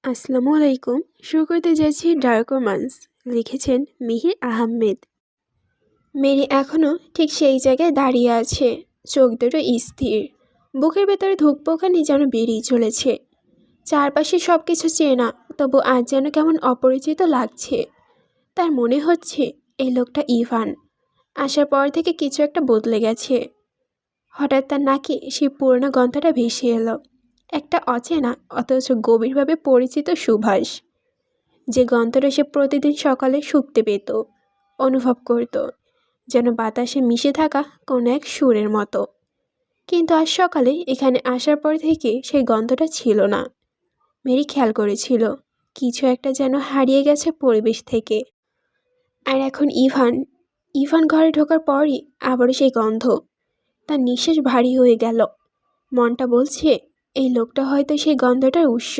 আসসালামু আলাইকুম। শুরু করতে যাচ্ছি ডার্ক রোমান্স। লিখেছেন মিহির আহমেদ। মেরি এখনও ঠিক সেই জায়গায় দাঁড়িয়ে আছে, চোখ দুটো স্থির। বুকের ভেতরে ধুকপুকানি যেন বেরিয়ে চলেছে। চারপাশে সব কিছু চেনা, তবু আজ যেন কেমন অপরিচিত লাগছে। তার মনে হচ্ছে এই লোকটা ইভান। আসার পর থেকে কিছু একটা বদলে গেছে। হঠাৎ তার নাকে সেই পুরোনো গন্ধটা ভেসে এলো, একটা অচেনা অথচ গভীরভাবে পরিচিত সুবাস। যে গন্ধটা সে প্রতিদিন সকালে শুঁকতে পেত, অনুভব করত, যেন বাতাসে মিশে থাকা কোনো এক সুরের মতো। কিন্তু আজ সকালে এখানে আসার পর থেকে সেই গন্ধটা ছিল না। মেরি খেয়াল করেছিল কিছু একটা যেন হারিয়ে গেছে পরিবেশ থেকে। আর এখন ইভান ইভান ঘরে ঢোকার পরই আবারও সেই গন্ধ। তার নিঃশ্বাস ভারী হয়ে গেল। মনটা বলছে এই লোকটা হয়তো সেই গন্ধটার উৎস।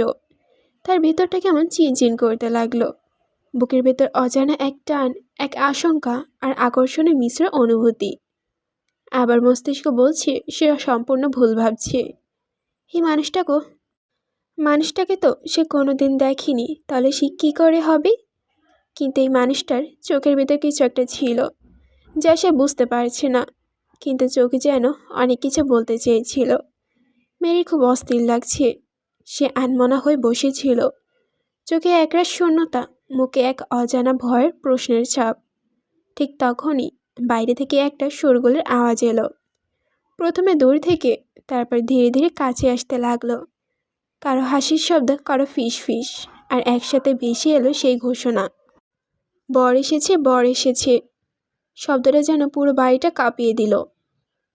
তার ভেতরটা কেমন চিনচিন করতে লাগলো। বুকের ভেতর অজানা এক টান, এক আশঙ্কা আর আকর্ষণের মিশ্র অনুভূতি। আবার মস্তিষ্ক বলছে সে সম্পূর্ণ ভুল ভাবছে। এই মানুষটাকে তো সে কোনোদিন দেখেনি, তাহলে সে কী করে হবে? কিন্তু এই মানুষটার চোখের ভেতর কিছু একটা ছিল, যা সে বুঝতে পারছে না। কিন্তু চোখে যেন অনেক কিছু বলতে চেয়েছিল। মেরির খুব অস্থির লাগছে। সে আনমনা হয়ে বসেছিল, চোখে একরাশ শূন্যতা, মুখে এক অজানা ভয়ের প্রশ্নের ছাপ। ঠিক তখনই বাইরে থেকে একটা শোরগোলের আওয়াজ এলো। প্রথমে দূর থেকে, তারপর ধীরে ধীরে কাছে আসতে লাগলো। কারো হাসির শব্দ, কারো ফিস ফিস, আর একসাথে ভেসে এলো সেই ঘোষণা, বর এসেছে, বর এসেছে। শব্দটা যেন পুরো বাড়িটা কাঁপিয়ে দিল।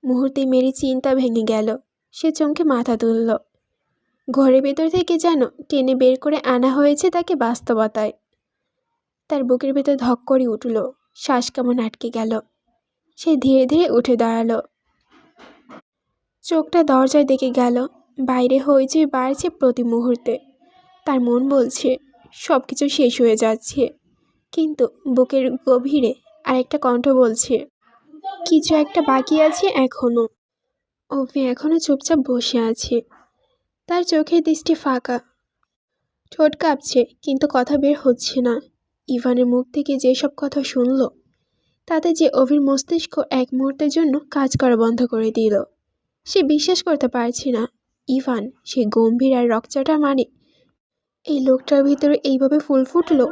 মুহূর্তে মেরি চিন্তা ভেঙে গেল। সে চমকে মাথা তুলল। ঘরের ভেতর থেকে যেন টেনে বের করে আনা হয়েছে তাকে বাস্তবতায়। তার বুকের ভেতর ধক করে উঠল, শ্বাস কেমন আটকে গেল। সে ধীরে ধীরে উঠে দাঁড়ালো। চোখটা দরজায় দিকে গেল। বাইরে হইচই বাড়ছে প্রতি মুহূর্তে। তার মন বলছে সব কিছু শেষ হয়ে যাচ্ছে, কিন্তু বুকের গভীরে আরেকটা কণ্ঠ বলছে কিছু একটা বাকি আছে এখনো। অভি এখনো চুপচাপ বসে আছে। তার চোখের দৃষ্টি ফাঁকা, ঠোঁট কাঁপছে, কিন্তু কথা বের হচ্ছে না। ইভানের মুখ থেকে যেসব কথা শুনল, তাতে যে অভির মস্তিষ্ক এক মুহূর্তের জন্য কাজ করা বন্ধ করে দিল। সে বিশ্বাস করতে পারছে না ইভান সে গম্ভীর আর রকচাটা মানে এই লোকটার ভিতরে এইভাবে ফুল ফুটলো।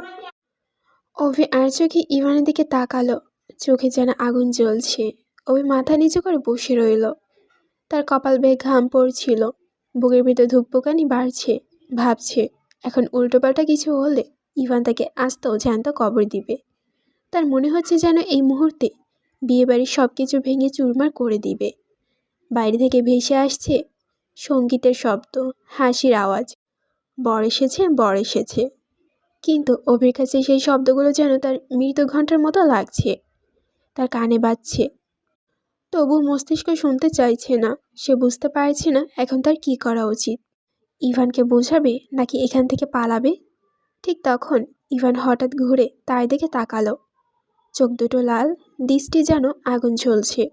অভি আর চোখে ইভানের দিকে তাকালো, চোখে যেন আগুন জ্বলছে। অভি মাথা নিচু করে বসে রইল। তার কপাল বেয়ে ঘাম পড়ছিল, বুকের ভিতর ধুকপুকানি বাড়ছে। ভাবছে এখন উল্টোপাল্টা কিছু হলে ইভান তাকে আস্ত জ্যান্ত কবর দিবে। তার মনে হচ্ছে যেন এই মুহূর্তে বিয়েবাড়ির সব কিছু ভেঙে চুরমার করে দিবে। বাইরে থেকে ভেসে আসছে সঙ্গীতের শব্দ, হাসির আওয়াজ, বর এসেছে, বর এসেছে। কিন্তু অভির কাছে সেই শব্দগুলো যেন তার মৃত্যু ঘণ্টার মতো লাগছে। তার কানে বাজছে, তবু মস্তিষ্ক শুনতে চাইছে না। সে বুঝতে পারছে না এখন তার কি করা উচিত। ইভানকে বোঝাবে নাকি এখান থেকে পালাবে? ঠিক তখন ইভান হঠাৎ ঘুরে তার দিকে তাকালো। চোখ দুটো লাল, দৃষ্টি যেন আগুন জ্বলছে।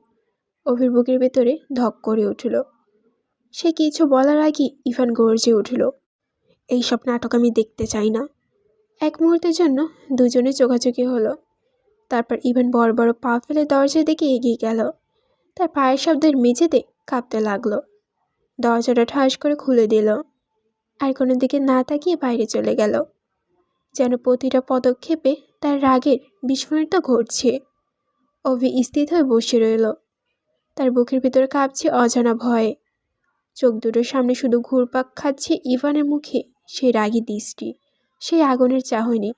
অভির বুকের ভেতরে ধক করে উঠল। সে কিছু বলার আগে ইভান গর্জে উঠল, এইসব নাটক আমি দেখতে চাই না। এক মুহূর্তের জন্য দুজনে চোখাচোখি হলো। তারপর ইভান বড় বড় পা ফেলে দরজার দিকে এগিয়ে গেল। তার পায়ের শব্দের মেঝেতে কাঁপতে লাগলো। দরজাটা ঠাস করে খুলে দিল, আর কোনো দিকে না তাকিয়ে বাইরে চলে গেল। যেন প্রতিটা পদক্ষেপে তার রাগের বিস্ফোরিত ঘটছে। অভি স্থির হয়ে বসে রইল। তার বুকের ভিতরে কাঁপছে অজানা ভয়ে। চোখ দুটোর সামনে শুধু ঘুরপাক খাচ্ছে ইভানের মুখে সেই রাগী দৃষ্টি, সেই আগুনের চাহনি।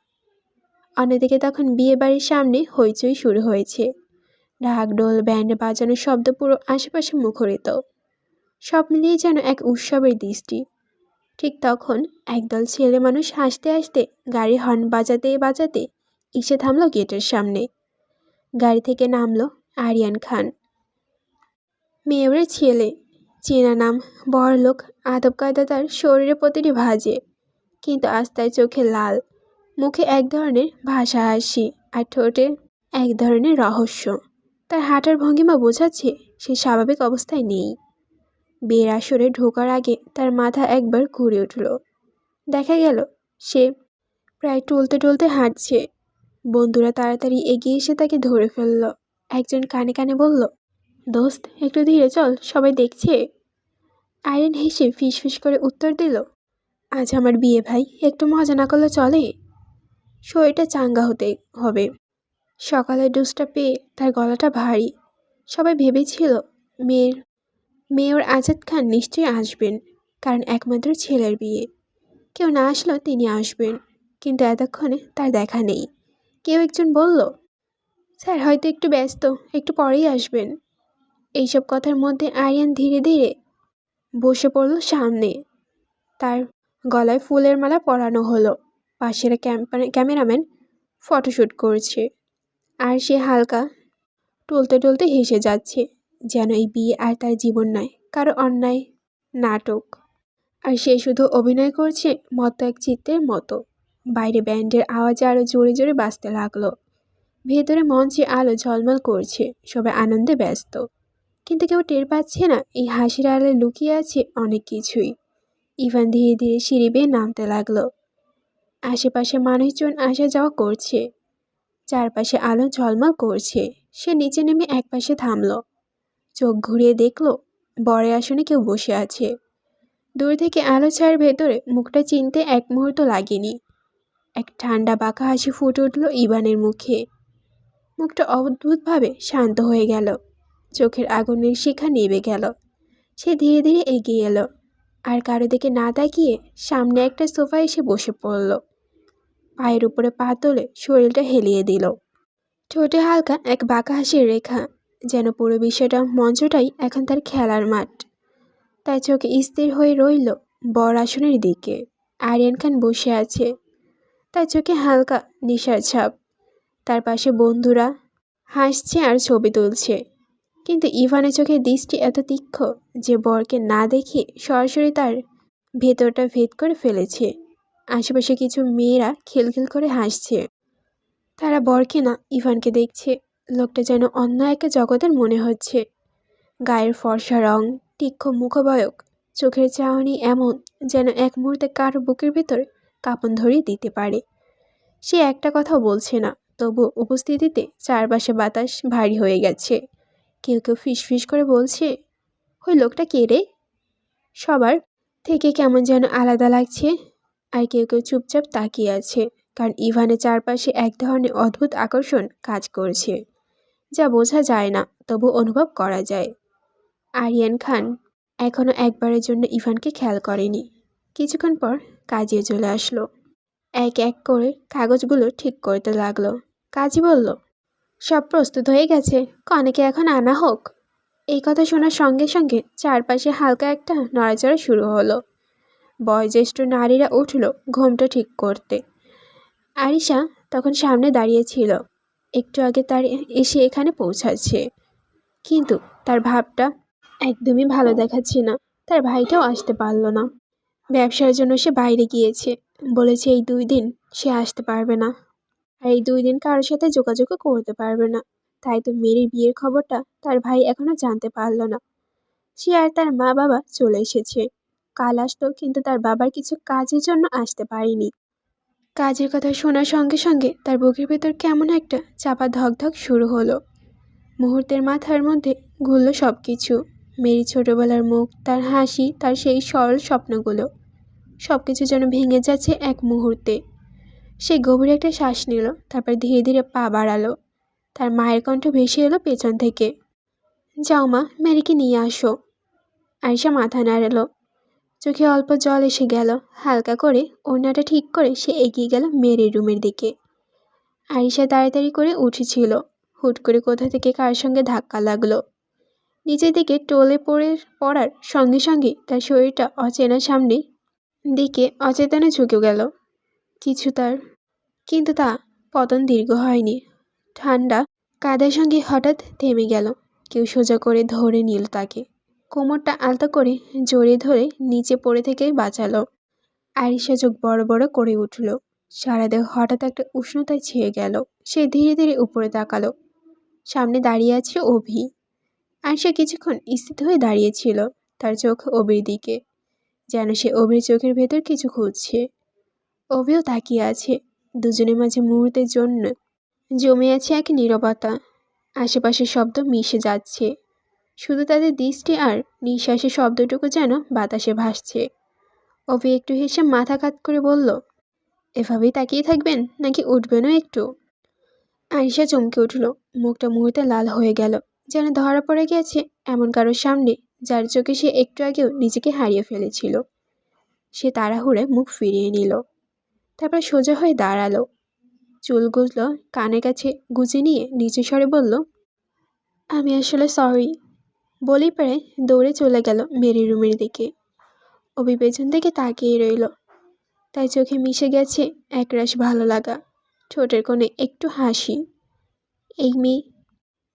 অন্যদিকে তখন বিয়ে বাড়ির সামনে হইচই শুরু হয়েছে। ঢাক ঢোল ব্যান্ড বাজানোর শব্দ পুরো আশেপাশে মুখরিত। সব মিলিয়ে যেন এক উৎসবের দৃষ্টি। ঠিক তখন একদল ছেলে মানুষ হাসতে হাসতে গাড়ি হর্ন বাজাতে বাজাতে এসে থামলো গেটের সামনে। গাড়ি থেকে নামলো আরিয়ান খান, মেয়রের ছেলে। চেনা নাম, বড়লোক, আদব কায়দা তার শরীরে প্রতিটি ভাঁজে। কিন্তু আজ তার চোখে লাল, মুখে এক ধরনের ভাষা হাসি, আর ঠোঁটে এক ধরনের রহস্য। তার হাঁটার ভঙ্গিমা বোঝাচ্ছে সে স্বাভাবিক অবস্থায় নেই। বিয়ের আসরে ঢোকার আগে তার মাথা একবার ঘুরে উঠল। দেখা গেল সে প্রায় টলতে টলতে হাঁটছে। বন্ধুরা তাড়াতাড়ি এগিয়ে এসে তাকে ধরে ফেলল। একজন কানে কানে বলল, দোস্ত একটু ধীরে চল, সবাই দেখছে। আরিয়ান হেসে ফিসফিস করে উত্তর দিল, আজ আমার বিয়ে ভাই, একটু মজা না করলে চলে? শরীরটা চাঙ্গা হতে হবে। সকালে ডোজটা পেয়ে তার গলাটা ভারী। সবাই ভেবেছিল মেয়ের মেয়র আজাদ খান নিশ্চয়ই আসবেন, কারণ একমাত্র ছেলের বিয়ে। কেউ না আসলেও তিনি আসবেন, কিন্তু এতক্ষণে তার দেখা নেই। কেউ একজন বলল, স্যার হয়তো একটু ব্যস্ত, একটু পরেই আসবেন। এইসব কথার মধ্যে আরিয়ান ধীরে ধীরে বসে পড়ল সামনে। তার গলায় ফুলের মালা পরানো হলো। পাশের ক্যামেরাম্যান ফটোশ্যুট করছে, আর সে হালকা টলতে টলতে হেসে যাচ্ছে, যেন এই বিয়ে আর তার জীবন নয়, কারো অন্যায় নাটক। আর সে শুধু অভিনয় করছে মতো এক চিত্রের মতো। বাইরে ব্যান্ডের আওয়াজে আরো জোরে জোরে বাজতে লাগলো। ভেতরে মঞ্চে আলো ঝলমল করছে, সবাই আনন্দে ব্যস্ত। কিন্তু কেউ টের পাচ্ছে না এই হাসির আড়ালে লুকিয়ে আছে অনেক কিছুই। ইভান ধীরে ধীরে সিঁড়ি বেয়ে নামতে লাগলো। আশেপাশে মানুষজন আসা যাওয়া করছে, চারপাশে আলো ঝলমল করছে। সে নিচে নেমে একপাশে থামলো। চোখ ঘুরিয়ে দেখলো বরের আসনে কেউ বসে আছে। দূর থেকে আলো ছায়ার ভেতরে মুখটা চিনতে এক মুহূর্ত লাগেনি। এক ঠান্ডা বাঁকা হাসি ফুটে উঠল ইভানের মুখে। মুখটা অদ্ভুতভাবে শান্ত হয়ে গেল। চোখের আগুনের শিখা নিভে গেল। সে ধীরে ধীরে এগিয়ে এলো, আর কারো দিকে না তাকিয়ে সামনে একটা সোফায় এসে বসে পড়ল। পায়ের উপরে পা তুলে শরীরটা হেলিয়ে দিল। ঠোঁটে হালকা এক বাঁকা হাসির রেখা, যেন পুরো বিষয়টা মঞ্চটাই এখন তার খেলার মাঠ। তার চোখে স্থির হয়ে রইল বর আসনের দিকে। আরিয়ান খান বসে আছে, তার চোখে হালকা নেশার ছাপ। তার পাশে বন্ধুরা হাসছে আর ছবি তুলছে, কিন্তু ইভানের চোখের দৃষ্টি এত তীক্ষ্ণ যে বরকে না দেখে সরাসরি তার ভেতরটা ভেদ করে ফেলেছে। আশেপাশে কিছু মেয়েরা খিলখিল করে হাসছে। তারা বরকে না, ইভানকে দেখছে। লোকটা যেন অন্য একটা জগতের মনে হচ্ছে। গায়ের ফর্সা রং, তীক্ষ্ণ মুখবয়ব, চোখের চাহনি এমন যেন এক মুহূর্তে কারো বুকের ভেতর কাঁপন ধরিয়ে দিতে পারে। সে একটা কথাও বলছে না, তবু উপস্থিতিতে চারপাশে বাতাস ভারী হয়ে গেছে। কেউ কেউ ফিসফিস করে বলছে, ওই লোকটা কে রে? সবার থেকে কেমন যেন আলাদা লাগছে। আর কেউ কেউ চুপচাপ তাকিয়ে আছে, কারণ ইভানের চারপাশে এক ধরনের অদ্ভুত আকর্ষণ কাজ করছে, যা বোঝা যায় না, তবু অনুভব করা যায়। আরিয়ান খান এখনো একবারের জন্য ইভানকে খেয়াল করেনি। কিছুক্ষণ পর কাজী চলে আসলো। এক এক করে কাগজগুলো ঠিক করতে লাগলো। কাজী বলল, সব প্রস্তুত হয়ে গেছে, কনেকে এখন আনা হোক। এই কথা শোনার সঙ্গে সঙ্গে চারপাশে হালকা একটা নড়াচড়া শুরু হলো। বয়োজ্যেষ্ঠ নারীরা উঠল ঘোমটা ঠিক করতে। আরিশা তখন সামনে দাঁড়িয়েছিল। একটু আগে তার এসে এখানে পৌঁছাচ্ছে, কিন্তু তার ভাবটা একদমই ভালো দেখাচ্ছে না। তার ভাইটাও আসতে পারল না। ব্যবসার জন্য সে বাইরে গিয়েছে, বলেছে এই 2 দিন সে আসতে পারবে না। আর এই 2 দিন কারোর সাথে যোগাযোগও করতে পারবে না। তাই তো মেরির বিয়ের খবরটা তার ভাই এখনো জানতে পারল না। সে আর তার মা বাবা চলে এসেছে। কাল আসতো, কিন্তু তার বাবার কিছু কাজের জন্য আসতে পারেনি। কাজের কথা শোনার সঙ্গে সঙ্গে তার বুকের ভেতর কেমন একটা চাপা ধকধক শুরু হলো। মুহূর্তের মাথার মধ্যে ঘুরল সব কিছু। মেরি ছোটবেলার মুখ, তার হাসি, তার সেই সরল স্বপ্নগুলো, সব কিছু যেন ভেঙে যাচ্ছে এক মুহূর্তে। সে গভীর একটা শ্বাস নিল, তারপর ধীরে ধীরে পা বাড়ালো। তার মায়ের কণ্ঠ ভেসে এলো পেছন থেকে, যাও মা, মেরিকে নিয়ে আসো। আয়েশা মাথা নাড়ালো। চোখে অল্প জল এসে গেল। হালকা করে ওড়নাটা ঠিক করে সে এগিয়ে গেল মেরির রুমের দিকে। আয়েশা তাড়াতাড়ি করে উঠেছিল। হুট করে কোথা থেকে কার সঙ্গে ধাক্কা লাগলো। নিচের দিকে টলে পড়ার সঙ্গে সঙ্গে তার শরীরটা অচেনা সামনে দিকে অচেতনে ঝুঁকে গেল। কিন্তু তা পতন দীর্ঘ হয়নি। ঠান্ডা কাদার সঙ্গে হঠাৎ থেমে গেল। কেউ সোজা করে ধরে নিল তাকে। কোমরটা আলতো করে জড়িয়ে ধরে নিচে পড়ে থেকে বাঁচালো। আয়েশা চোখ বড় বড় করে উঠল। সারা দেহ হঠাৎ একটা উষ্ণতায় ছেয়ে গেল। সে ধীরে ধীরে উপরে তাকালো। সামনে দাঁড়িয়ে আছে অভি। আয়েশা কিছুক্ষণ স্থির হয়ে দাঁড়িয়েছিল, তার চোখ অভির দিকে, যেন সে অভির চোখের ভেতর কিছু খুঁজছে। অভিও তাকিয়ে আছে। দুজনের মাঝে মুহূর্তের জন্য জমে আছে এক নীরবতা। আশেপাশের শব্দ মিশে যাচ্ছে, শুধু তাদের দৃষ্টি আর নিঃশ্বাসের শব্দটুকু যেন বাতাসে ভাসছে। অভি একটু হেসে মাথা কাত করে বলল, এভাবেই তাকিয়ে থাকবেন নাকি উঠবেনও একটু? আরিশা চমকে উঠল, মুখটা মুহূর্তে লাল হয়ে গেল, যেন ধরা পড়ে গেছে এমন কারোর সামনে যার চোখে সে একটু আগেও নিজেকে হারিয়ে ফেলেছিল। সে তাড়াহুড়ে মুখ ফিরিয়ে নিল, তারপর সোজা হয়ে দাঁড়ালো। চুলগুলো কানের কাছে গুজে নিয়ে নিচু স্বরে বলল, আমি আসলে সরি। বলেই পারে দৌড়ে চলে গেল মেরি রুমের দিকে। অভি পেছন থেকে তাকিয়ে রইল, তাই চোখে মিশে গেছে একরাশ ভালো লাগা, ঠোঁটের কোণে একটু হাসি। এই মেয়ে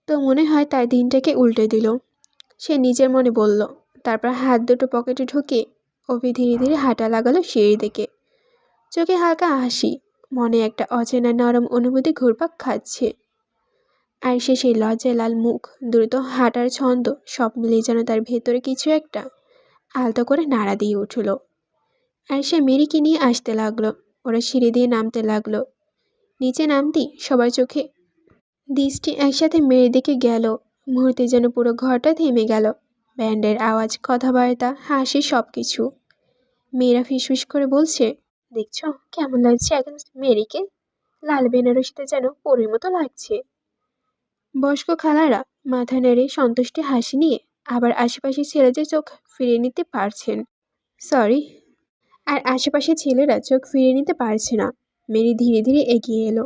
তো মনে হয় তার দিনটাকে উল্টে দিল, সে নিজের মনে বলল। তারপর হাত দুটো পকেটে ঢুকিয়ে অভি ধীরে ধীরে হাঁটা লাগালো সিঁড়ির দিকে। চোখে হালকা হাসি, মনে একটা অচেনা নরম অনুভূতি ঘুরপাক খাচ্ছে। আর সে সেই লজ্জায় লাল মুখ, দ্রুত হাঁটার ছন্দ, সব মিলিয়ে যেন তার ভেতরে কিছু একটা আলতো করে নাড়া দিয়ে উঠল। আর সে মেরিকে নিয়ে আসতে লাগলো। ওরা সিঁড়ি দিয়ে নামতে লাগলো। নিচে নামতেই সবার চোখে দৃষ্টি একসাথে মেরির দিকে গেল। মুহূর্তে যেন পুরো ঘরটা থেমে গেল। ব্যান্ডের আওয়াজ, কথাবার্তা, হাসি, সব কিছু। মেয়েরা ফিসফিস করে বলছে, দেখছো কেমন লাগছে এখন মেরিকে? লাল বেনারসিতে যেন পরীর মতো লাগছে। বয়স্ক খালারা মাথা নেড়ে সন্তুষ্টি হাসি নিয়ে আবার আশেপাশে ছেলেদের চোখ ফিরিয়ে নিতে পারছেন। সরি। আর আশেপাশে ছেলেরা চোখ ফিরিয়ে নিতে পারছে না। মেরি ধীরে ধীরে এগিয়ে এলো।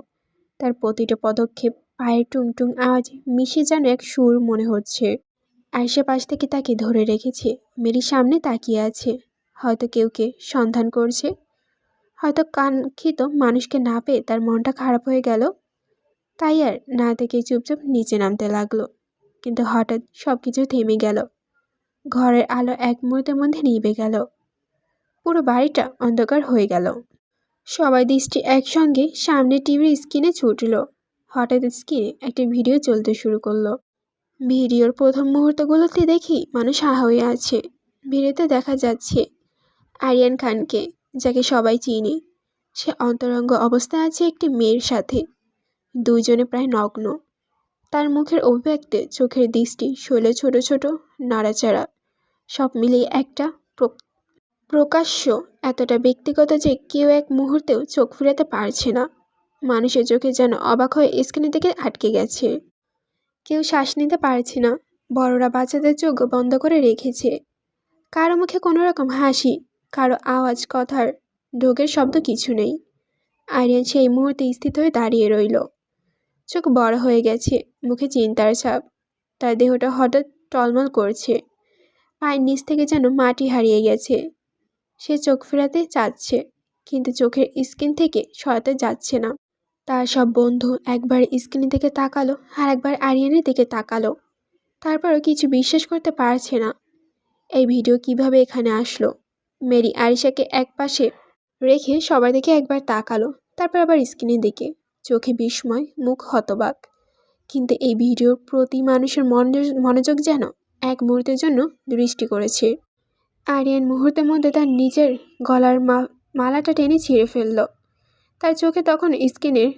তার প্রতিটা পদক্ষেপ, পায়ের টুংটুং আওয়াজ মিশে যেন এক সুর মনে হচ্ছে। আর সে পাশ থেকে তাকে ধরে রেখেছে। মেরির সামনে তাকিয়ে আছে, হয়তো কেউকে সন্ধান করছে, হয়তো কাঙ্ক্ষিত মানুষকে না পেয়ে তার মনটা খারাপ হয়ে গেল। তাই আর না থেকে চুপচাপ নিচে নামতে লাগলো। কিন্তু হঠাৎ সবকিছু থেমে গেল। ঘরের আলো এক মুহূর্তের মধ্যে নিভে গেল। পুরো বাড়িটা অন্ধকার হয়ে গেল। সবাই দৃষ্টি একসঙ্গে সামনে টিভির স্ক্রিনে ছুটল। হঠাৎ স্ক্রিনে একটা ভিডিও চলতে শুরু করলো। ভিডিওর প্রথম মুহূর্তগুলোতে দেখি মানুষ হা হয়ে আছে। ভিডিওতে দেখা যাচ্ছে আরিয়ান খানকে, যাকে সবাই চিনে। সে অন্তরঙ্গ অবস্থায় আছে একটি মেয়ের সাথে। দুইজনে প্রায় নগ্ন। তার মুখের অভিব্যক্তি, চোখের দৃষ্টি, শৈলে ছোট ছোট নাড়াচাড়া, সব মিলিয়ে একটা প্রকাশ্য, এতটা ব্যক্তিগত যে কেউ এক মুহূর্তেও চোখ ফিরাতে পারছে না। মানুষের চোখে যেন অবাক হয়ে স্ক্রিনের দিকে আটকে গেছে। কেউ শ্বাস নিতে পারছে না। বড়রা বাচ্চাদের চোখ বন্ধ করে রেখেছে। কারো মুখে কোনো রকম হাসি, কারো আওয়াজ, কথার ঢোকের শব্দ কিছু নেই। আরিয়ান সেই মুহূর্তে স্থির হয়ে দাঁড়িয়ে রইল। চোখ বড় হয়ে গেছে, মুখে চিন্তার ছাপ। তার দেহটা হঠাৎ টলমল করছে। পায়ের নিচ থেকে যেন মাটি হারিয়ে গেছে। সে চোখ ফেরাতে চাচ্ছে, কিন্তু চোখের স্ক্রিন থেকে সরাতে যাচ্ছে না। তার সব বন্ধু একবার স্ক্রিনের দিকে তাকালো, আর একবার আরিয়ানের দিকে তাকালো। তারপরও কিছু বিশ্বাস করতে পারছে না। এই ভিডিও কিভাবে এখানে আসলো? মেরি আরিশাকে এক পাশে রেখে সবার দিকে একবার তাকালো, তারপর আবার স্ক্রিনের দিকে। চোখে বিস্ময়, মুখ হতবাক। কিন্তু এই ভিডিওর প্রতি মানুষের মনোযোগ যেন এক মুহূর্তের জন্য দৃষ্টি করেছে। আরিয়ান মুহূর্তের মধ্যে তার নিজের গলার মালাটা টেনে ছিঁড়ে ফেলল। তার চোখে তখন স্ক্রিনের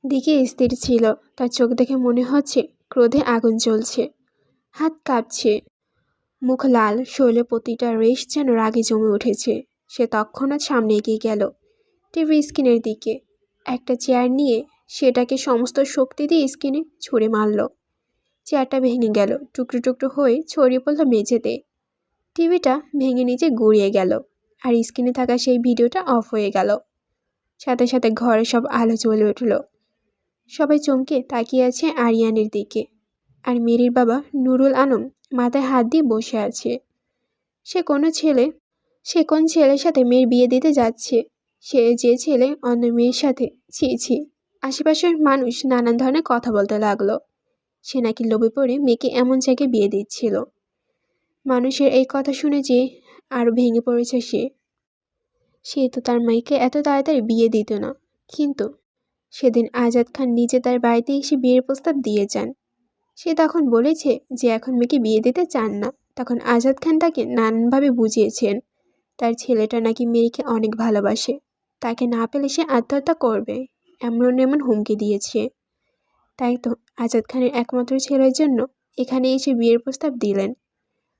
দিকে স্থির ছিল। তার চোখ দেখে মনে হচ্ছে ক্রোধে আগুন জ্বলছে। হাত কাঁপছে, মুখ লাল, শরীরে প্রতিটা রেশ যেন রাগে জমে উঠেছে। সে তৎক্ষণাৎ সামনে এগিয়ে গেল টিভি স্ক্রিনের দিকে। একটা চেয়ার নিয়ে সেটাকে সমস্ত শক্তি দিয়ে স্ক্রিনে ছুঁড়ে মারল। চেয়ারটা ভেঙে গেল, টুকরো টুকরো হয়ে ছড়িয়ে পড়ল মেঝেতে। টিভিটা ভেঙে নিচে গড়িয়ে গেল, আর স্ক্রিনে থাকা সেই ভিডিওটা অফ হয়ে গেল। সাথে সাথে ঘরে সব আলো জ্বলে উঠল। সবাই চমকে তাকিয়ে আছে আরিয়ানের দিকে। আর মেরির বাবা নুরুল আলম মাথায় হাত দিয়ে বসে আছে। সে কোন ছেলের সাথে মেয়ের বিয়ে দিতে যাচ্ছে? সে যে ছেলে অন্য মেয়ের সাথে, ছি ছি। আশেপাশের মানুষ নানান ধরনের কথা বলতে লাগলো। সে নাকি লোভে পড়ে মেয়েকে এমন জায়গায় বিয়ে দিচ্ছিল। মানুষের এই কথা শুনে যে আরো ভেঙে পড়েছে সে তো তার মেয়েকে এত তাড়াতাড়ি বিয়ে দিত না। কিন্তু সেদিন আজাদ খান নিজে তার বাড়িতে এসে বিয়ের প্রস্তাব দিয়ে যান। সে তখন বলেছে যে এখন মেয়েকে বিয়ে দিতে চান না। তখন আজাদ খান তাকে নানানভাবে বুঝিয়েছেন তার ছেলেটা নাকি মেয়েকে অনেক ভালোবাসে। তাকে না পেলে সে আত্মহত্যা করবে, এমন এমন হুমকি দিয়েছে। তাই তো আজাদ খানের একমাত্র ছেলের জন্য এখানে এসে বিয়ের প্রস্তাব দিলেন।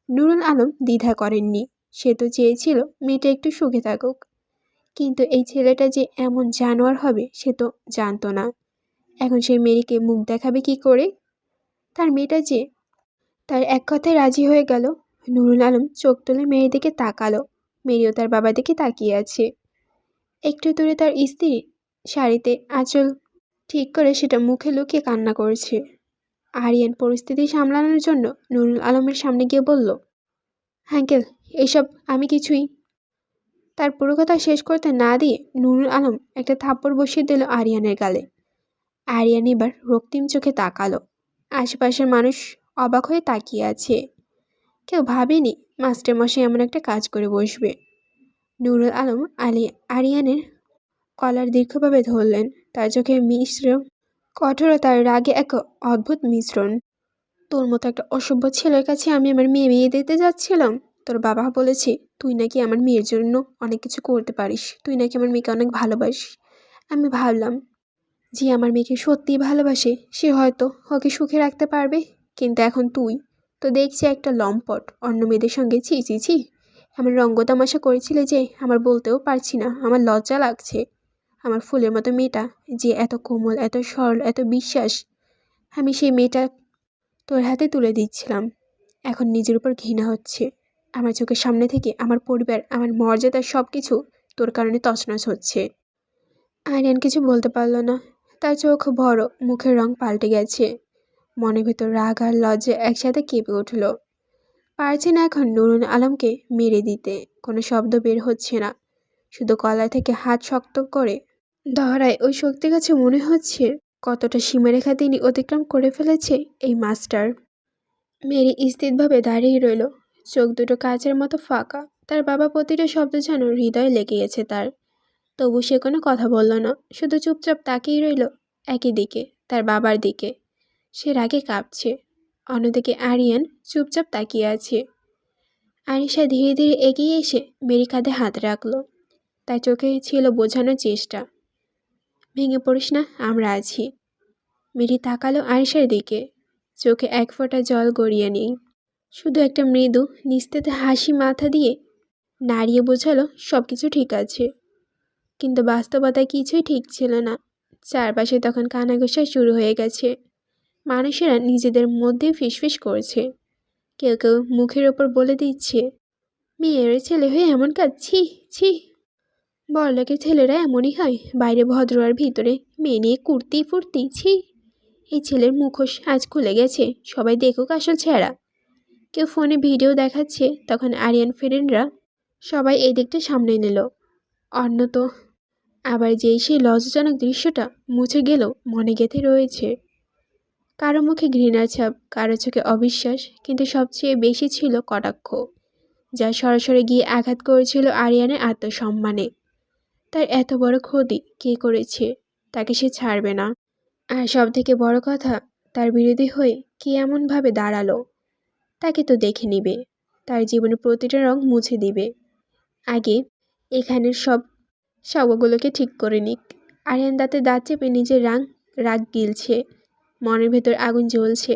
নুরুল আলম দ্বিধা করেননি। সে তো চেয়েছিল মেয়েটা একটু সুখে থাকুক, কিন্তু এই ছেলেটা যে এমন জানোয়ার হবে সে তো জানতো না। এখন সেই মেয়েকে মুখ দেখাবে কি করে? তার মেয়েটা যে তার এক কথায় রাজি হয়ে গেল। নুরুল আলম চোখ তুলে মেয়ের দিকে তাকালো। মেয়েও তার বাবার দিকে তাকিয়ে আছে। একটু দূরে তার স্ত্রী শাড়িতে আঁচল ঠিক করে সেটা মুখে লুকিয়ে কান্না করছে। আরিয়ান পরিস্থিতি সামলানোর জন্য নুরুল আলমের সামনে গিয়ে বলল, আঙ্কেল, এইসব আমি কিছুই। তার পুরো কথা শেষ করতে না দিয়ে নুরুল আলম একটা থাপ্পড় বসিয়ে দিল আরিয়ানের গালে। আরিয়ান এবার রক্তিম চোখে তাকালো। আশেপাশের মানুষ অবাক হয়ে তাকিয়ে আছে। কেউ ভাবেনি মাস্টারমশাই এমন একটা কাজ করে বসবে। নুরুল আলম আরিয়ানের কলার দীর্ঘভাবে ধরলেন। তার চোখে মিশ্র কঠোরতার রাগে এক অদ্ভুত মিশ্রণ। তোর মতো একটা অসভ্য ছেলের কাছে আমি আমার মেয়ে বিয়ে দিতে যাচ্ছিলাম? তোর বাবা বলেছে তুই নাকি আমার মেয়ের জন্য অনেক কিছু করতে পারিস, তুই নাকি আমার মেয়েকে অনেক ভালোবাসিস। আমি ভাবলাম যে আমার মেয়েকে সত্যিই ভালোবাসে সে হয়তো ওকে সুখে রাখতে পারবে, কিন্তু এখন তুই তো দেখছি একটা লম্পট, অন্য মেয়েদের সঙ্গে ছি ছি ছি। আমার রঙ্গ তামাশা করেছিলে যে আমার বলতেও পারছি না, আমার লজ্জা লাগছে। আমার ফুলের মতো মেয়েটা যে এত কোমল, এত সরল, এত বিশ্বাস, আমি সেই মেয়েটা তোর হাতে তুলে দিচ্ছিলাম। এখন নিজের উপর ঘৃণা হচ্ছে। আমার চোখের সামনে থেকে আমার পরিবার, আমার মর্যাদা সব কিছু তোর কারণে তছনছ হচ্ছে। আরিয়ান কিছু বলতে পারল না। তার চোখ বড়, মুখের রং পাল্টে গেছে। মনের ভেতর রাগ আর লজ্জা একসাথে কেঁপে উঠল। পারছে না এখন নুরুল আলমকে মেরে দিতে। কোনো শব্দ বের হচ্ছে না, শুধু গলা থেকে হাত শক্ত করে ধরায় ওই শক্তি কাছে মনে হচ্ছে কতটা সীমারেখা তিনি অতিক্রম করে ফেলেছে এই মাস্টার। মেরি স্থিরভাবে দাঁড়িয়ে রইল, চোখ দুটো কাচের মতো ফাঁকা। তার বাবা প্রতিটা শব্দ যেন হৃদয়ে লেগে গেছে তার। তবু সে কোনো কথা বলল না, শুধু চুপচাপ তাকিয়ে রইল একই দিকে, তার বাবার দিকে। সে রাগে কাঁপছে। অন্যদিকে আরিয়ান চুপচাপ তাকিয়ে আছে। আরিশা ধীরে ধীরে এগিয়ে এসে মেরি কাঁধে হাত রাখল। তার চোখে ছিল বোঝানোর চেষ্টা, ভেঙে পড়িস না, আমরা আছি। মেরি তাকালো আরিশার দিকে, চোখে এক ফোঁটা জল গড়িয়ে নেই, শুধু একটা মৃদু নিস্তেজ হাসি মাথা দিয়ে নাড়িয়ে বোঝালো সব কিছু ঠিক আছে। কিন্তু বাস্তবতায় কিছুই ঠিক ছিল না। চারপাশে তখন কানাঘুষা শুরু হয়ে গেছে। মানুষেরা নিজেদের মধ্যে ফিসফিস করছে। কেউ কেউ মুখের ওপর বলে দিচ্ছে, মেয়ের ছেলে হয়ে এমন কাজ, ছি ছি। বড়লোকের ছেলেরা এমনই হয়, বাইরে ভদ্র আর ভিতরে মেয়ে নিয়ে কুর্তি ফুর্তি, ছি। এই ছেলের মুখোশ আজ খুলে গেছে, সবাই দেখুক আসল চেহারা। কেউ ফোনে ভিডিও দেখাচ্ছে, তখন আরিয়ান ফ্রেন্ডরা সবাই এই দিকটা সামনে নিল। অন্য তো আবার যেই সেই লজ্জাজনক দৃশ্যটা মুছে গেলেও মনে গেঁথে রয়েছে। কারো মুখে ঘৃণার ছাপ, কারো চোখে অবিশ্বাস, কিন্তু সবচেয়ে বেশি ছিল কটাক্ষ, যা সরাসরি গিয়ে আঘাত করেছিল আরিয়ানের আত্মসম্মানে। তার এত বড় ক্ষতি কে করেছে, তাকে সে ছাড়বে না। আর সব থেকে বড় কথা, তার বিরোধী হয়ে কে এমনভাবে দাঁড়ালো, তাকে তো দেখে নিবে, তার জীবনের প্রতিটা রং মুছে দিবে। আগে এখানের সবগুলোকে ঠিক করে নিক। আরিয়ান দাঁতে দাঁত চেপে নিজের রাগ গিলছে। মনের ভেতর আগুন জ্বলছে,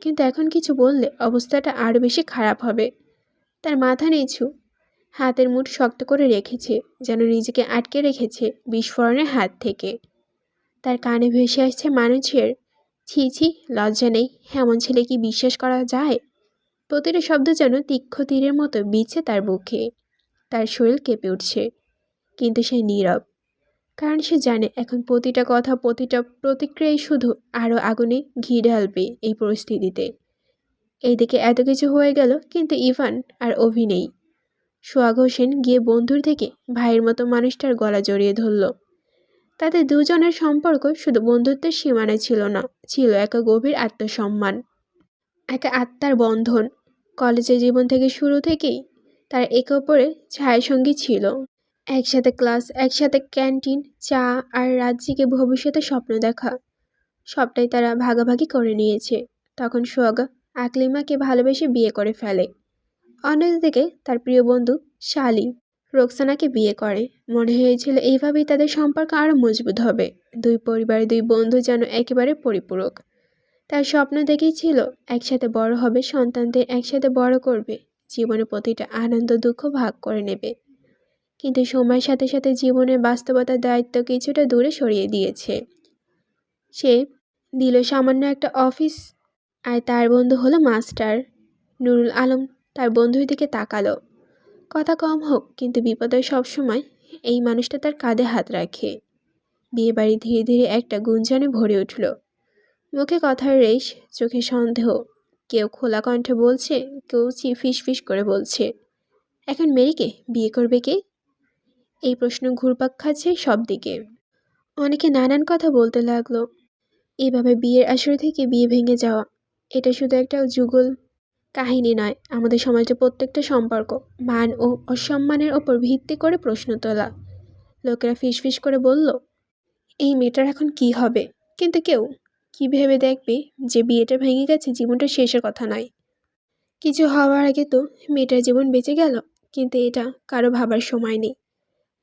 কিন্তু এখন কিছু বললে অবস্থাটা আরও বেশি খারাপ হবে। তার মাথা নিচু, হাতের মুঠ শক্ত করে রেখেছে, যেন নিজেকে আটকে রেখেছে বিস্ফোরণের হাত থেকে। তার কানে ভেসে আসছে মানুষের, ছি ছি, লজ্জা নেই, এমন ছেলে কি বিশ্বাস করা যায়? প্রতিটা শব্দ যেন তীক্ষ্ণ তীরের মতো বিচ্ছে তার বুকে। তার শরীর কেঁপে উঠছে, কিন্তু সে নীরব, কারণ সে জানে এখন প্রতিটা কথা, প্রতিটা প্রতিক্রিয়াই শুধু আরও আগুনে ঘি ঢালবে এই পরিস্থিতিতে। এইদিকে এত কিছু হয়ে গেল, কিন্তু ইভান আর অভি নেই। সোহাগ হোসেন গিয়ে বন্ধুর থেকে ভাইয়ের মতো মানুষটার গলা জড়িয়ে ধরল। তাদের দুজনের সম্পর্ক শুধু বন্ধুত্বের সীমানা ছিল না, ছিল এক গভীর আত্মসম্মান, এক আত্মার বন্ধন। কলেজের জীবন থেকে শুরু থেকেই তারা একে অপরের ছায়াসঙ্গী ছিল। একসাথে ক্লাস, একসাথে ক্যান্টিন, চা আর রাত জেগে ভবিষ্যতে স্বপ্ন দেখা, সবটাই তারা ভাগাভাগি করে নিয়েছে। তখন সোহাগ আকলিমাকে ভালোবেসে বিয়ে করে ফেলে। অন্যদিকে তার প্রিয় বন্ধু শালি রোকসানাকে বিয়ে করে। মনে হয়েছিল এইভাবেই তাদের সম্পর্ক আরও মজবুত হবে। দুই পরিবারের দুই বন্ধু যেন একেবারে পরিপূরক। তার স্বপ্ন দেখেছিল একসাথে বড় হবে, সন্তানদের একসাথে বড় করবে, জীবনে প্রতিটা আনন্দ দুঃখ ভাগ করে নেবে। কিন্তু সময়ের সাথে সাথে জীবনের বাস্তবতার দায়িত্ব কিছুটা দূরে সরিয়ে দিয়েছে। সে দিল সামান্য একটা অফিস, আর তার বন্ধু হলো মাস্টার। নুরুল আলম তার বন্ধুর দিকে তাকালো। কথা কম হোক, কিন্তু বিপদে সবসময় এই মানুষটা তার কাঁধে হাত রাখে। বিয়েবাড়ি ধীরে ধীরে একটা গুঞ্জনে ভরে উঠল। মুখে কথার রেশ, চোখে সন্দেহ। কেউ খোলা কণ্ঠে বলছে, কেউ ফিস করে বলছে, এখন মেরিকে বিয়ে করবে কে? এই প্রশ্ন ঘুরপাক খাচ্ছে সব দিকে। অনেকে নানান কথা বলতে লাগলো। এইভাবে বিয়ের আসর থেকে বিয়ে ভেঙে যাওয়া, এটা শুধু একটা যুগল কাহিনী নয়। আমাদের সমাজে প্রত্যেকটা সম্পর্ক মান ও অসম্মানের ওপর ভিত্তি করে প্রশ্ন তোলা। লোকেরা ফিস করে বলল, এই মেয়েটার এখন কি হবে? কিন্তু কেউ কি ভেবে দেখবে যে বিয়েটা ভেঙে গেছে, জীবনটা শেষের কথা নয়। কিছু হওয়ার আগে তো মেয়েটার জীবন বেঁচে গেল, কিন্তু এটা কারো ভাবার সময় নেই।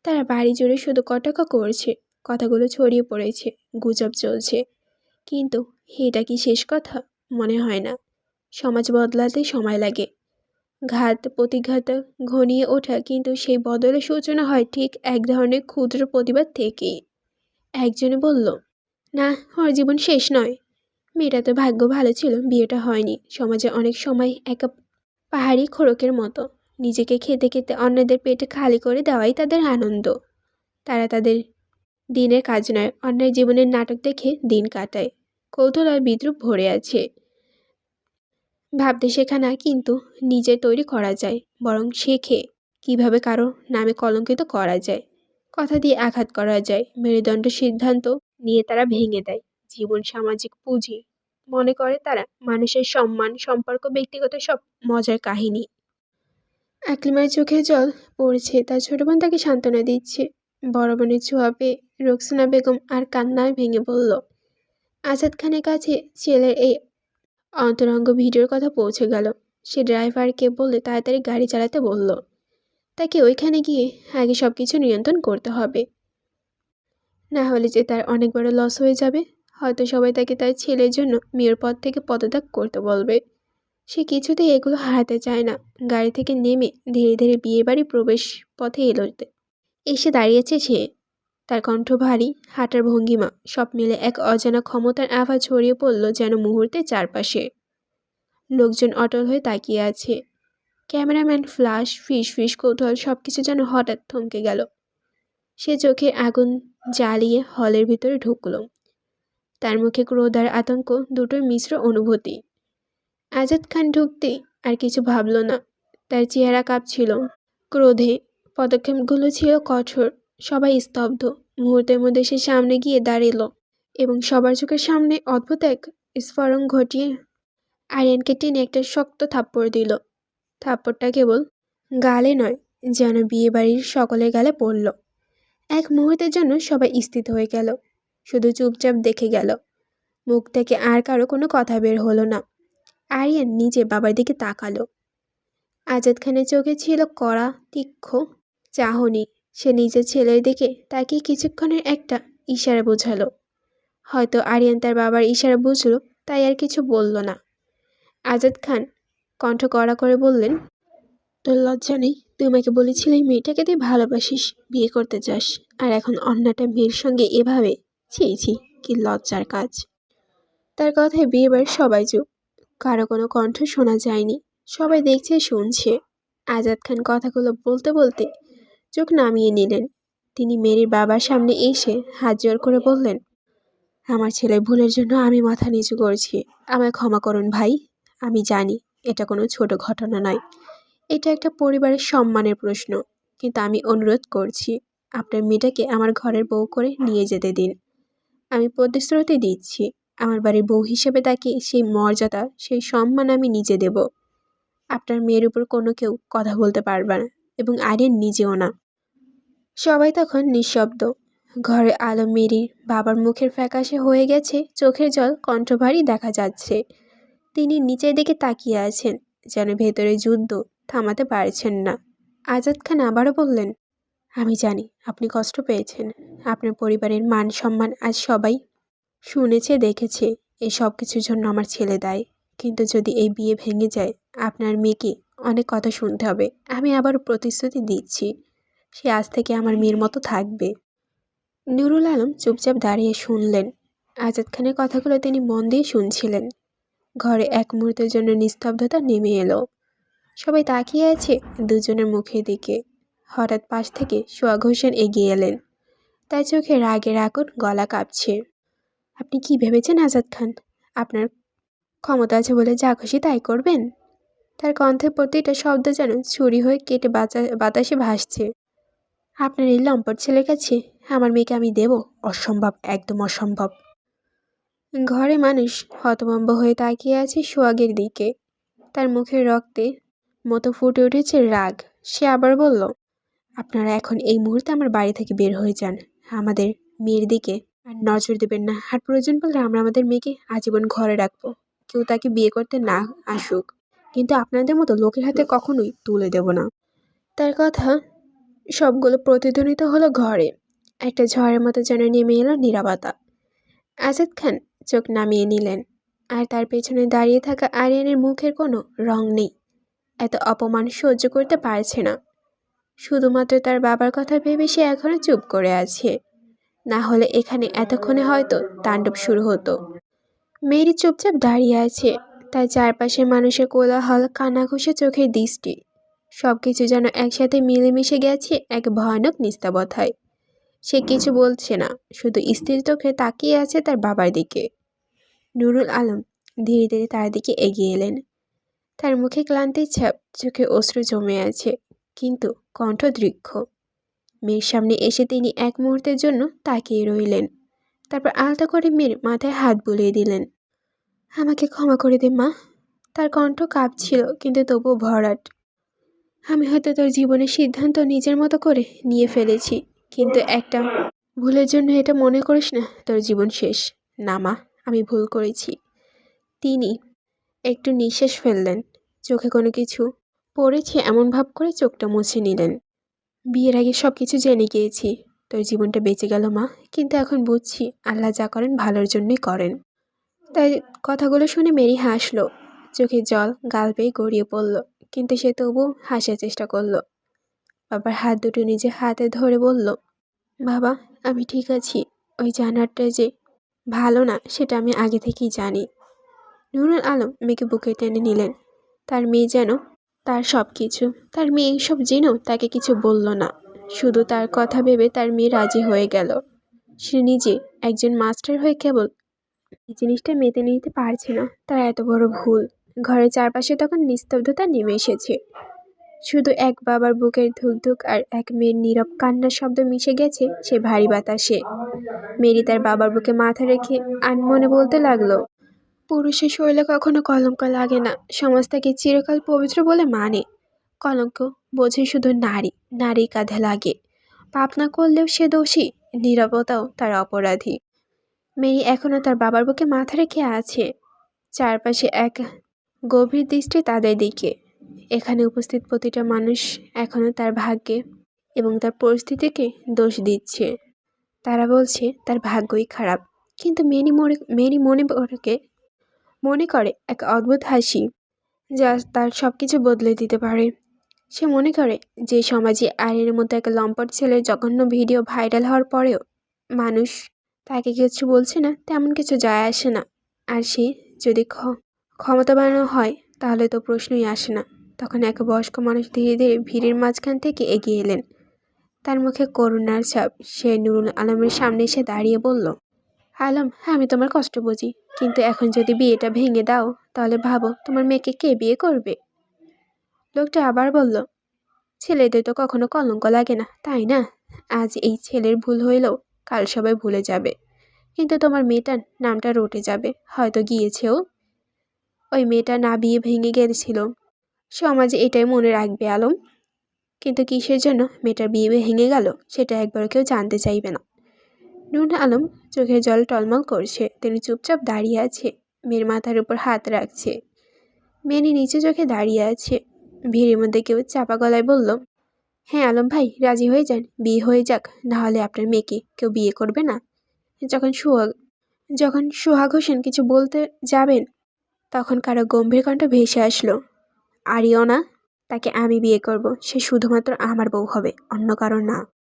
তারা বাড়ি জুড়ে শুধু কটাক্ষ করছে, কথাগুলো ছড়িয়ে পড়েছে, গুজব চলছে। কিন্তু এটা কি শেষ কথা? মনে হয় না। সমাজ বদলাতে সময় লাগে, ঘাত প্রতিঘাত ঘনিয়ে ওঠা, কিন্তু সেই বদলের সূচনা হয় ঠিক এক ধরনের ক্ষুদ্র প্রতিবাদ থেকেই। একজনে বলল, না, ওর জীবন শেষ নয়। মেয়েটা তো ভাগ্য ভালো ছিল, বিয়েটা হয়নি। সমাজে অনেক সময় একা পাহাড়ি খোরকের মতো নিজেকে খেতে খেতে অন্যদের পেটে খালি করে দেওয়াই তাদের আনন্দ। তারা তাদের দিনের কাজ নয়, অন্যের জীবনের নাটক দেখে দিন কাটায়। কৌতূহল আর বিদ্রুপ ভরে আছে। ভাবতে শেখা না, কিন্তু নিজে তৈরি করা যায়, বরং শেখে কিভাবে কারো নামে কলঙ্কিত করা যায়, কথা দিয়ে আঘাত করা যায়। মেরুদণ্ড সিদ্ধান্ত নিয়ে তারা ভেঙে দেয় জীবন, সামাজিক পুঁজি। মনে করে তারা মানুষের সম্মান, সম্পর্ক, ব্যক্তিগত সব মজার কাহিনী। আকলিমার চোখে জল পড়ছে। তার ছোট বোন তাকে সান্ত্বনা দিচ্ছে। বড় বোনের ছোঁয়া পেয়ে রোকসানা বেগম আর কান্নায় ভেঙে বলল। আজাদ খানের কাছে ছেলের এই অন্তরঙ্গ ভিডিওর কথা পৌঁছে গেল। সে ড্রাইভারকে বললে তাড়াতাড়ি গাড়ি চালাতে বলল। তাকে ওইখানে গিয়ে আগে সব কিছু নিয়ন্ত্রণ করতে হবে, না হলে যে তার অনেক বড় লস হয়ে যাবে। হয়তো সবাই তাকে তার ছেলের জন্য মেয়র পদ থেকে পদত্যাগ করতে বলবে। সে কিছুতেই এগুলো হারাতে চায় না। গাড়ি থেকে নেমে ধীরে ধীরে বিয়েবাড়ি প্রবেশ পথে এসে দাঁড়িয়েছে সে। তার কণ্ঠ ভারী, হাঁটার ভঙ্গিমা, সব মিলে এক অজানা ক্ষমতার আভা ছড়িয়ে পড়ল যেন মুহূর্তে চারপাশে। লোকজন অটল হয়ে তাকিয়ে আছে। ক্যামেরাম্যান, ফ্ল্যাশ, ফিস কৌতূহল, সবকিছু যেন হঠাৎ থমকে গেল। সে চোখে আগুন জ্বালিয়ে হলের ভিতরে ঢুকল। তার মুখে ক্রোধ আর আতঙ্ক দুটোই মিশ্র অনুভূতি। আজাদ খান ঢুকতে আর কিছু ভাবল না। তার চেহারা কাঁপছিল ক্রোধে, পদক্ষেপগুলো ছিল কঠোর। সবাই স্তব্ধ। মুহূর্তের মধ্যে সে সামনে গিয়ে দাঁড়িল এবং সবার চোখের সামনে অদ্ভুত এক স্ফোরণ ঘটিয়ে আরিয়ানকে টেনে একটা শক্ত থাপ্পড় দিল। থাপ্পড়টা কেবল গালে নয়, যেন বিয়েবাড়ির সকলের গালে পড়ল। এক মুহূর্তের জন্য সবাই স্থির হয়ে গেল, শুধু চুপচাপ দেখে গেল। মুখ থেকে আর কারো কোনো কথা বের হলো না। আরিয়ান নিজে বাবার দিকে তাকালো। আজাদ খানের চোখে ছিল কড়া, তীক্ষ্ণ চাহনি। সে নিজের ছেলের দিকে তাকিয়ে কিছুক্ষণের একটা ইশারা বোঝালো। হয়তো আরিয়ান তার বাবার ইশারা বুঝলো, তাই আর কিছু বলল না। আজাদ খান কণ্ঠ কড়া করে বললেন, তোর লজ্জা নেই? তুই আমাকে বলেছিলি মেয়েটাকে তুই ভালোবাসিস, বিয়ে করতে চাস, আর এখন অন্যটা মেয়ের সঙ্গে এভাবে? ছি, কি লজ্জার কাজ। তার কথায় বিয়েবার সবাই চুপ। কারো কোনো কণ্ঠ শোনা যায়নি। সবাই দেখছে, শুনছে। আজাদ খান কথাগুলো বলতে বলতে চোখ নামিয়ে নিলেন। তিনি মেরির বাবার সামনে এসে হাত জোর করে বললেন, আমার ছেলের ভুলের জন্য আমি মাথা নিচু করছি। আমায় ক্ষমা করুন ভাই। আমি জানি এটা কোনো ছোট ঘটনা নয়, এটা একটা পরিবারের সম্মানের প্রশ্ন, কিন্তু আমি অনুরোধ করছি, আপনার মেয়েটাকে আমার ঘরের বউ করে নিয়ে যেতে দিন। আমি প্রতিশ্রুতি দিচ্ছি, আমার বাড়ির বউ হিসেবে তাকে সেই মর্যাদা, সেই সম্মান আমি নিজে দেব। আপনার মেয়ের উপর কোনো কেউ কথা বলতে পারবে না, এবং আরিয়ান নিজেও না। সবাই তখন নিঃশব্দ। ঘরে আলো। মেরির বাবার মুখের ফ্যাকাশে হয়ে গেছে, চোখের জল কণ্ঠ ভারী দেখা যাচ্ছে। তিনি নিচের দিকে তাকিয়ে আছেন, যেন ভেতরে যুদ্ধ থামাতে পারছেন না। আজাদ খান আবারও বললেন, আমি জানি আপনি কষ্ট পেয়েছেন। আপনার পরিবারের মান সম্মান আজ সবাই শুনেছে দেখেছে। এই সব কিছুর জন্য আমার ছেলে দায়ী। কিন্তু যদি এই বিয়ে ভেঙে যায়, আপনার মেয়েকে অনেক কথা শুনতে হবে। আমি আবারও প্রতিশ্রুতি দিচ্ছি, সে আজ থেকে আমার মেয়ের মতো থাকবে। নুরুল আলম চুপচাপ দাঁড়িয়ে শুনলেন। আজাদ খানের কথাগুলো তিনি মন দিয়ে শুনছিলেন। ঘরে এক মুহূর্তের জন্য নিস্তব্ধতা নেমে এলো। সবাই তাকিয়ে আছে দুজনের মুখের দিকে। হঠাৎ পাশ থেকে সোহাগ হোসেন এগিয়ে এলেন। তার চোখে রাগের আগুন, গলা কাঁপছে। আপনি কি ভেবেছেন আজাদ খান? আপনার ক্ষমতা আছে বলে যা খুশি তাই করবেন? তার কণ্ঠের প্রতিটা শব্দ যেন ছুরি হয়ে কেটে বাতাসে ভাসছে। আপনার এই লম্পট ছেলের কাছে আমার মেয়েকে আমি দেব? অসম্ভব, একদম অসম্ভব। ঘরে মানুষ হতভম্ব হয়ে তাকিয়ে আছে সোহাগের দিকে। তার মুখের রক্তে মতো ফুটে উঠেছে রাগ। সে আবার বলল, আপনারা এখন এই মুহূর্তে আমার বাড়ি থেকে বের হয়ে যান। আমাদের মেয়ের দিকে আর নজর দেবেন না। আর প্রয়োজন পড়লে আমরা আমাদের মেয়েকে আজীবন ঘরে রাখবো। কেউ তাকে বিয়ে করতে না আসুক, কিন্তু আপনাদের মতো লোকের হাতে কখনোই তুলে দেব না। তার কথা সবগুলো প্রতিধ্বনিত হলো ঘরে। একটা ঝড়ের মতো যেন নেমে এলো নীরবতা। আজাদ খান চোখ নামিয়ে নিলেন। আর তার পেছনে দাঁড়িয়ে থাকা আরিয়ানের মুখের কোনো রং নেই। এত অপমান সহ্য করতে পারছে না। শুধুমাত্র তার বাবার কথা ভেবে সে এখনো চুপ করে আছে। না হলে এখানে এতক্ষণে হয়তো তাণ্ডব শুরু হতো। মেরি চুপচাপ দাঁড়িয়ে আছে। তার চারপাশে মানুষের কোলাহল, কানাঘুষে চোখের দৃষ্টি, সবকিছু যেন একসাথে মিলেমিশে গেছে এক ভয়ানক নিস্তব্ধতায়। সে কিছু বলছে না, শুধু স্থির চোখে তাকিয়ে আছে তার বাবার দিকে। নুরুল আলম ধীরে ধীরে তার দিকে এগিয়ে এলেন। তার মুখে ক্লান্তির ছাপ, চোখে অশ্রু জমে আছে, কিন্তু কণ্ঠ দৃক্ষ। মেয়ের সামনে এসে তিনি এক মুহূর্তের জন্য তাকিয়ে রইলেন। তারপর আলতো করে মেয়ের মাথায় হাত বুলিয়ে দিলেন। আমাকে ক্ষমা করে দে মা। তার কণ্ঠ কাঁপছিল, কিন্তু তবুও ভরাট। আমি হয়তো তোর জীবনের সিদ্ধান্ত নিজের মতো করে নিয়ে ফেলেছি, কিন্তু একটা ভুলের জন্য এটা মনে করিস না তোর জীবন শেষ। না মা, আমি ভুল করেছি। তিনি একটু নিঃশ্বাস ফেললেন। চোখে কোনো কিছু পড়েছে এমন ভাব করে চোখটা মুছে নিলেন। বিয়ের আগে সব কিছু জেনে গিয়েছি। তোর জীবনটা বেঁচে গেল মা, কিন্তু এখন বুঝছি আল্লাহ যা করেন ভালোর জন্যই করেন। তাই কথাগুলো শুনে মেরি হাসলো। চোখে জল গাল বেয়ে গড়িয়ে পড়ল, কিন্তু সে তবু হাসার চেষ্টা করলো। বাবার হাত দুটো নিজে হাতে ধরে বলল, বাবা আমি ঠিক আছি। ওই জানারটা যে ভালো না সেটা আমি আগে থেকেই জানি। নুরুল আলম মেয়েকে বুকে টেনে নিলেন। তার মেয়ে যেন তার সব কিছু। তার মেয়ে এইসব জেনেও তাকে কিছু বলল না। শুধু তার কথা ভেবে তার মেয়ে রাজি হয়ে গেল। সে নিজে একজন মাস্টার হয়ে কেবল এই জিনিসটা মেতে নিতে পারছে না, তার এত বড় ভুল। ঘরের চারপাশে তখন নিস্তব্ধতা নেমে এসেছে। শুধু এক বাবার বুকের ধুকধুক আর এক মেয়ের নীরব কান্নার শব্দ মিশে গেছে সে ভারী বাতাসে। মেরি তার বাবার বুকে মাথা রেখে আনমনে বলতে লাগলো, পুরুষের শরীরে কখনো কলঙ্ক লাগে না। সমাজ তাকে চিরকাল পবিত্র বলে মানে। কলঙ্ক বোঝে শুধু নারী, নারীর কাঁধে লাগে। পাপ না করলেও সে দোষী, নীরবতাও তার অপরাধী। মেরি এখনো তার বাবার বুকে মাথা রেখে আছে। চারপাশে এক গভীর দৃষ্টি তাদের দিকে। এখানে উপস্থিত প্রতিটা মানুষ এখনো তার ভাগ্যে এবং তার পরিস্থিতিকে দোষ দিচ্ছে। তারা বলছে তার ভাগ্যই খারাপ, কিন্তু মেরি মনে করে এক অদ্ভুত হাসি যা তার সব কিছু বদলে দিতে পারে। সে মনে করে যে সমাজে আয়ের মতো এক লম্পট ছেলের জঘন্য ভিডিও ভাইরাল হওয়ার পরেও মানুষ তাকে কিছু বলছে না, তেমন কিছু যায় আসে না। আর সে যদি ক্ষমতাবান হয় তাহলে তো প্রশ্নই আসে না। তখন এক বয়স্ক মানুষ ধীরে ধীরে ভিড়ের মাঝখান থেকে এগিয়ে এলেন। তার মুখে করুণার ছাপ। সে নুরুল আলমের সামনে এসে দাঁড়িয়ে বলল, আলম, আমি তোমার কষ্ট বুঝি, কিন্তু এখন যদি বিয়েটা ভেঙে দাও তাহলে ভাবো তোমার মেয়েকে কে বিয়ে করবে? লোকটা আবার বলল, ছেলেদের তো কখনো কলঙ্ক লাগে না, তাই না? আজ এই ছেলের ভুল হইলেও কাল সবাই ভুলে যাবে, কিন্তু তোমার মেয়েটার নামটা রটে যাবে। হয়তো গিয়েছেও। ওই মেয়েটা না বিয়ে ভেঙে গেছিল, সমাজে এটাই মনে রাখবে আলম। কিন্তু কিসের জন্য মেয়েটার বিয়ে ভেঙে গেল সেটা একবার কেউ জানতে চাইবে না। নুরুল আলম চোখে জল টলমল করছে। তিনি চুপচাপ দাঁড়িয়ে আছে, মেয়ের মাথার উপর হাত রাখছে। মেয়ে নিচে চোখে দাঁড়িয়ে আছে। ভিড়ের মধ্যে কেউ চাপা গলায় বলল, হ্যাঁ আলম ভাই, রাজি হয়ে যান, বিয়ে হয়ে যাক, না হলে আপনার মেয়েকে কেউ বিয়ে করবে না। যখন সোহাগ যখন সোহাগ হোসেন কিছু বলতে যাবেন, তখন কারো গম্ভীর কণ্ঠ ভেসে আসলো, আরিও না, তাকে আমি বিয়ে করব, সে শুধুমাত্র আমার বউ হবে, অন্য কারো না।